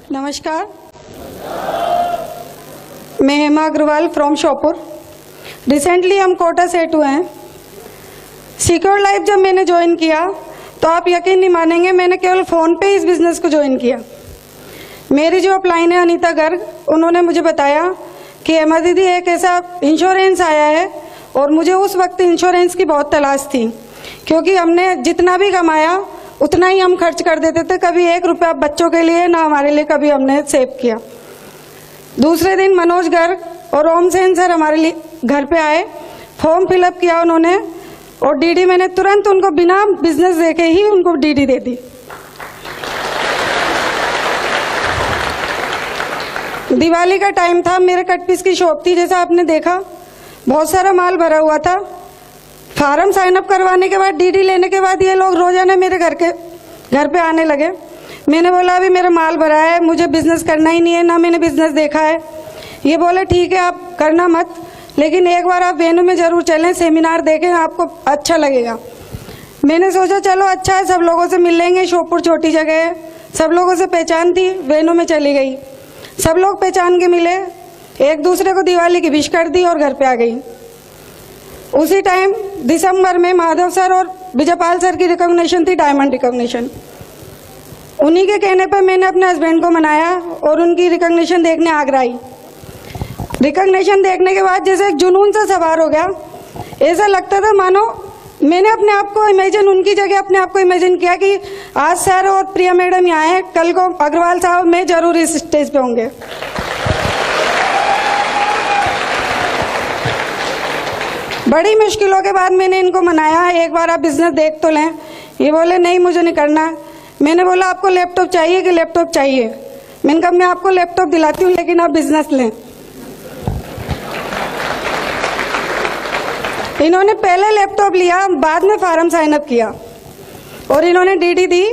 नमस्कार, मैं Hema Agarwal from Sheopur. Recently हम कोटा सेट हुए हैं। सिक्योर लाइफ जब मैंने ज्वाइन किया तो आप यकीन नहीं मानेंगे, मैंने केवल फ़ोन पे इस बिज़नेस को ज्वाइन किया। मेरी जो अपलाइन है अनीता गर्ग, उन्होंने मुझे बताया कि हेमा दीदी एक ऐसा इंश्योरेंस आया है, और मुझे उस वक्त इंश्योरेंस की बहुत तलाश थी, क्योंकि हमने जितना भी कमाया उतना ही हम खर्च कर देते थे। कभी 1 रुपया बच्चों के लिए ना हमारे लिए कभी हमने सेव किया। दूसरे दिन मनोज गर्ग और ओम सेन सर हमारे लिए घर पे आए, फॉर्म फिलअप किया उन्होंने, और डीडी मैंने तुरंत उनको बिना बिजनेस देखे ही उनको डीडी दे दी। दिवाली का टाइम था, मेरे कट पीस की शॉप थी, जैसा आपने देखा बहुत सारा माल भरा हुआ था। फार्म साइन अप करवाने के बाद, डीडी लेने के बाद ये लोग रोजाना मेरे घर पे आने लगे। मैंने बोला अभी मेरा माल भरा है, मुझे बिजनेस करना ही नहीं है, ना मैंने बिजनेस देखा है। ये बोले ठीक है आप करना मत, लेकिन एक बार आप वेन्यू में जरूर चलें, सेमिनार देखें, आपको अच्छा लगेगा। मैंने सोचा चलो अच्छा है, सब लोगों से मिल लेंगे, शोपुर छोटी जगह है, सब लोगों से पहचान थी। वेन्यू में चली गई, सब लोग पहचान के मिले, एक दूसरे को दिवाली की विश कर दी और घर पे आ गई। उसी टाइम दिसंबर में माधव सर और विजयपाल सर की रिकॉग्निशन थी, डायमंड रिकॉग्निशन। उन्हीं के कहने पर मैंने अपने हस्बैंड को मनाया और उनकी रिकॉग्निशन देखने आगरा आई। रिकॉग्निशन देखने के बाद जैसे एक जुनून सा सवार हो गया, ऐसा लगता था मानो मैंने अपने आप को इमेजिन, उनकी जगह अपने आप को इमेजिन किया कि आज सर और प्रिया मैडम यहाँ हैं, कल को अग्रवाल साहब मैं जरूर इस स्टेज पे होंगे। बड़ी मुश्किलों के बाद मैंने इनको मनाया, एक बार आप बिजनेस देख तो लें। ये बोले नहीं मुझे नहीं करना। मैंने बोला आपको लैपटॉप चाहिए कि लैपटॉप चाहिए? मैंने कहा मैं आपको लैपटॉप दिलाती हूँ, लेकिन आप बिजनेस लें। इन्होंने पहले लैपटॉप लिया, बाद में फार्म साइन अप किया और इन्होंने डीडी दी,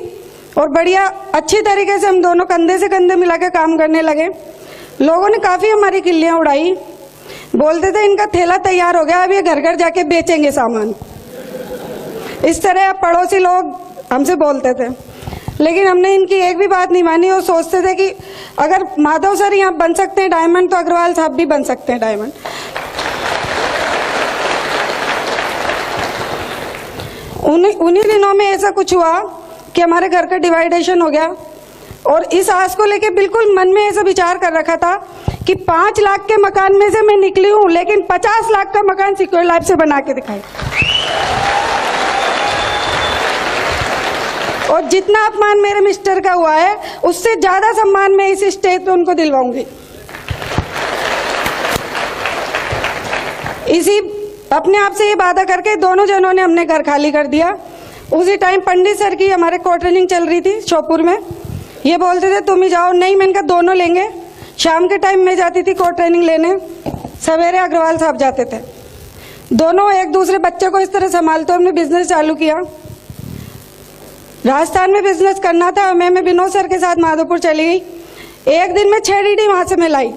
और बढ़िया अच्छी तरीके से हम दोनों कंधे से कंधे मिला के काम करने लगे। लोगों ने काफी हमारी किल्लियां उड़ाई, बोलते थे इनका थैला तैयार हो गया, अब ये घर घर जाके बेचेंगे सामान। इस तरह पड़ोसी लोग हमसे बोलते थे, लेकिन हमने इनकी एक भी बात नहीं मानी और सोचते थे कि अगर माधव सर यहाँ बन सकते हैं डायमंड, तो अग्रवाल साहब भी बन सकते हैं डायमंड। उन्हीं दिनों में ऐसा कुछ हुआ कि हमारे घर का डिवाइडेशन हो गया, और इस आस को लेके बिल्कुल मन में ऐसा विचार कर रखा था कि 5 लाख के मकान में से मैं निकली हूं, लेकिन 50 लाख का मकान सिक्योर लाइफ से बना के दिखाई। और जितना अपमान मेरे मिस्टर का हुआ है, उससे ज्यादा सम्मान मैं इस स्टेज पे उनको दिलवाऊंगी। इसी अपने आप से ये वादा करके दोनों जनों ने हमने घर खाली कर दिया। उसी टाइम पंडित सर की हमारे को ट्रेनिंग चल रही थी शोपुर में। ये बोलते थे तुम ही जाओ, नहीं मैंने कहा दोनों लेंगे। शाम के टाइम में जाती थी कोर्ट ट्रेनिंग लेने, सवेरे अग्रवाल साहब जाते थे। दोनों एक दूसरे बच्चे को इस तरह संभालते हमने बिजनेस चालू किया। राजस्थान में बिजनेस करना था, मैं विनोद सर के साथ माधोपुर चली गई। एक दिन में 6 डीडी वहां से मैं लाई।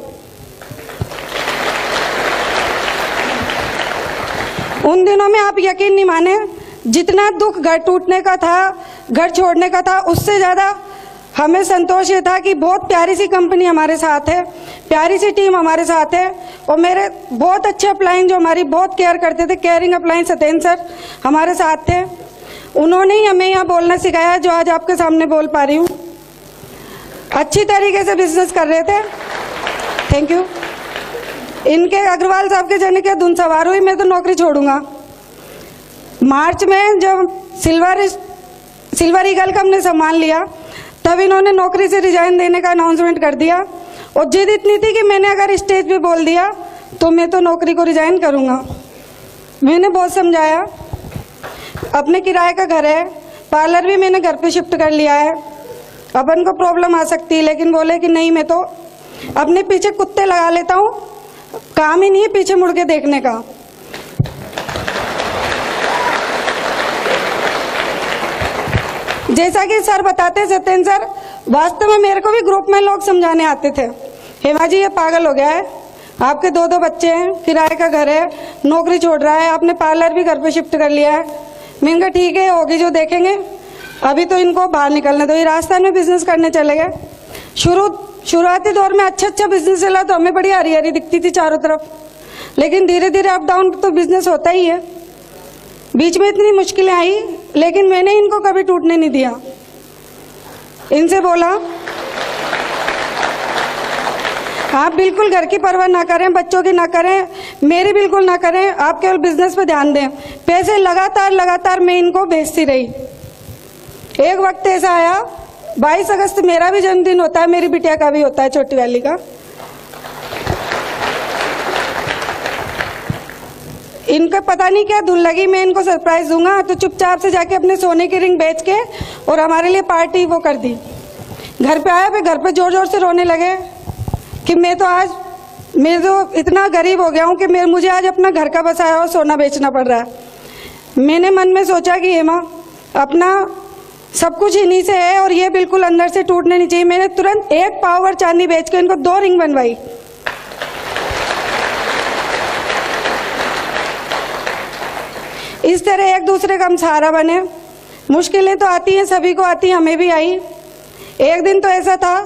उन दिनों में आप यकीन नहीं माने, जितना दुख घर टूटने का था, घर छोड़ने का था, उससे ज्यादा हमें संतोष ये था कि बहुत प्यारी सी कंपनी हमारे साथ है, प्यारी सी टीम हमारे साथ है, और मेरे बहुत अच्छे अपलाइन जो हमारी बहुत केयर करते थे, केयरिंग अपलाइन सत्येंद्र सर हमारे साथ थे। उन्होंने ही हमें यहाँ बोलना सिखाया जो आज आपके सामने बोल पा रही हूँ। अच्छी तरीके से बिजनेस कर रहे थे। Thank you. इनके अग्रवाल साहब के जाने की धुन सवार हुई, मैं तो नौकरी छोड़ूंगा। मार्च में जब सिल्वर ईगल का हमने सम्मान लिया, तब इन्होंने नौकरी से रिजाइन देने का अनाउंसमेंट कर दिया, और जिद इतनी थी कि मैंने अगर स्टेज पे बोल दिया तो मैं तो नौकरी को रिजाइन करूंगा। मैंने बहुत समझाया, अपने किराए का घर है, पार्लर भी मैंने घर पे शिफ्ट कर लिया है, अपन को प्रॉब्लम आ सकती है, लेकिन बोले कि नहीं मैं तो अपने पीछे कुत्ते लगा लेता हूँ, काम ही नहीं है पीछे मुड़ के देखने का। जैसा कि सर बताते, सत्येंद्र सर, वास्तव में मेरे को भी ग्रुप में लोग समझाने आते थे, हेमा जी ये पागल हो गया है, आपके 2 बच्चे हैं, किराए का घर है, नौकरी छोड़ रहा है, आपने पार्लर भी घर पे शिफ्ट कर लिया है। मैंने कहा ठीक है होगी जो देखेंगे, अभी तो इनको बाहर निकलने दो। ये राजस्थान में बिजनेस करने चले गए। शुरुआती दौर में अच्छा बिजनेस चला तो हमें बड़ी हरी हरी दिखती थी चारों तरफ, लेकिन धीरे धीरे अप डाउन तो बिजनेस होता ही है। बीच में इतनी मुश्किलें आई, लेकिन मैंने इनको कभी टूटने नहीं दिया। इनसे बोला आप बिल्कुल घर की परवाह ना करें, बच्चों की ना करें, मेरी बिल्कुल ना करें, आप केवल बिजनेस पे ध्यान दें। पैसे लगातार मैं इनको भेजती रही। एक वक्त ऐसा आया, 22 अगस्त मेरा भी जन्मदिन होता है, मेरी बिटिया का भी होता है, छोटी वाली का। इनको पता नहीं क्या धुन लगी, मैं इनको सरप्राइज दूंगा, तो चुपचाप से जाके अपने सोने की रिंग बेच के और हमारे लिए पार्टी वो कर दी। घर पे आया, फिर घर पे जोर जोर से रोने लगे कि मैं तो इतना गरीब हो गया हूँ कि मुझे आज अपना घर का बसाया हुआ सोना बेचना पड़ रहा है। मैंने मन में सोचा कि हेमा, अपना सब कुछ इन्हीं से है और ये बिल्कुल अंदर से टूटने नहीं चाहिए। मैंने तुरंत 1 पावर चांदी बेच के इनको 2 रिंग बनवाई। इस तरह एक दूसरे का हम सहारा बने। मुश्किलें तो आती हैं, सभी को आती हैं, हमें भी आई। एक दिन तो ऐसा था,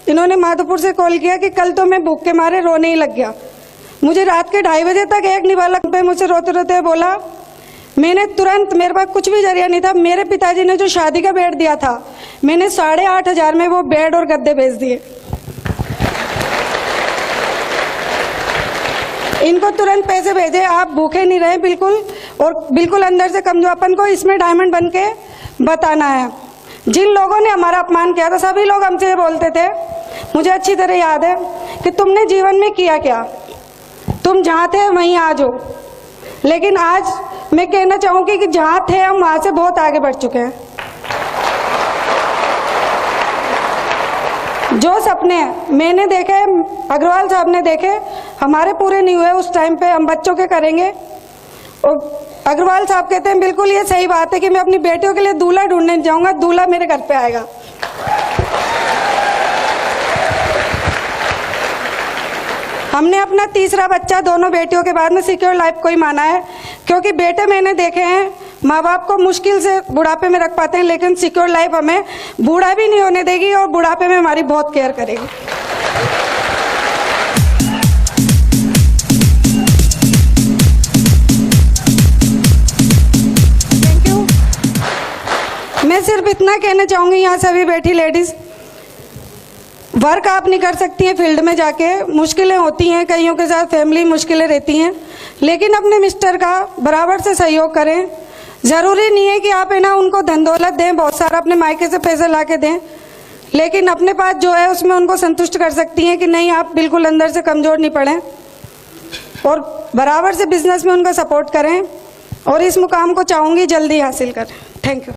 इन्होंने माधोपुर से कॉल किया कि कल तो मैं भूख के मारे रोने ही लग गया। मुझे रात के 2:30 बजे तक एक निवाला पे मुझसे रोते रोते बोला, मैंने तुरंत, मेरे पास कुछ भी जरिया नहीं था, मेरे पिताजी ने जो शादी का बेड दिया था, मैंने 8,500 में वो बेड और गद्दे बेच दिए। इनको तुरंत पैसे भेजे, आप भूखे नहीं रहे बिल्कुल, और बिल्कुल अंदर से कमजोर। अपन को इसमें डायमंड बन के बताना है। जिन लोगों ने हमारा अपमान किया था, सभी लोग हमसे ये बोलते थे, मुझे अच्छी तरह याद है, कि तुमने जीवन में किया क्या, तुम जहाँ थे वहीं आज हो। लेकिन आज मैं कहना चाहूंगी कि जहाँ थे हम वहाँ से बहुत आगे बढ़ चुके हैं। जो सपने मैंने देखे, अग्रवाल साहब ने देखे, हमारे पूरे नहीं हुए उस टाइम पे, हम बच्चों के करेंगे। और अग्रवाल साहब कहते हैं बिल्कुल ये सही बात है कि मैं अपनी बेटियों के लिए दूल्हा ढूंढने जाऊंगा, दूल्हा मेरे घर पे आएगा। हमने अपना तीसरा बच्चा दोनों बेटियों के बाद में सिक्योर लाइफ को ही माना है, क्योंकि बेटे मैंने देखे हैं माँ बाप को मुश्किल से बुढ़ापे में रख पाते हैं, लेकिन सिक्योर लाइफ हमें बूढ़ा भी नहीं होने देगी और बुढ़ापे में हमारी बहुत केयर करेगी। Thank you. मैं सिर्फ इतना कहना चाहूंगी, यहाँ सभी बैठी लेडीज, वर्क आप नहीं कर सकती हैं फील्ड में जाके, मुश्किलें होती हैं, कईयों के साथ फैमिली मुश्किलें रहती हैं, लेकिन अपने मिस्टर का बराबर से सहयोग करें। ज़रूरी नहीं है कि आप है ना उनको धन दौलत दें, बहुत सारा अपने मायके से पैसे ला के दें, लेकिन अपने पास जो है उसमें उनको संतुष्ट कर सकती हैं कि नहीं, आप बिल्कुल अंदर से कमज़ोर नहीं पड़ें, और बराबर से बिजनेस में उनका सपोर्ट करें, और इस मुकाम को चाहूँगी जल्दी हासिल करें। Thank you.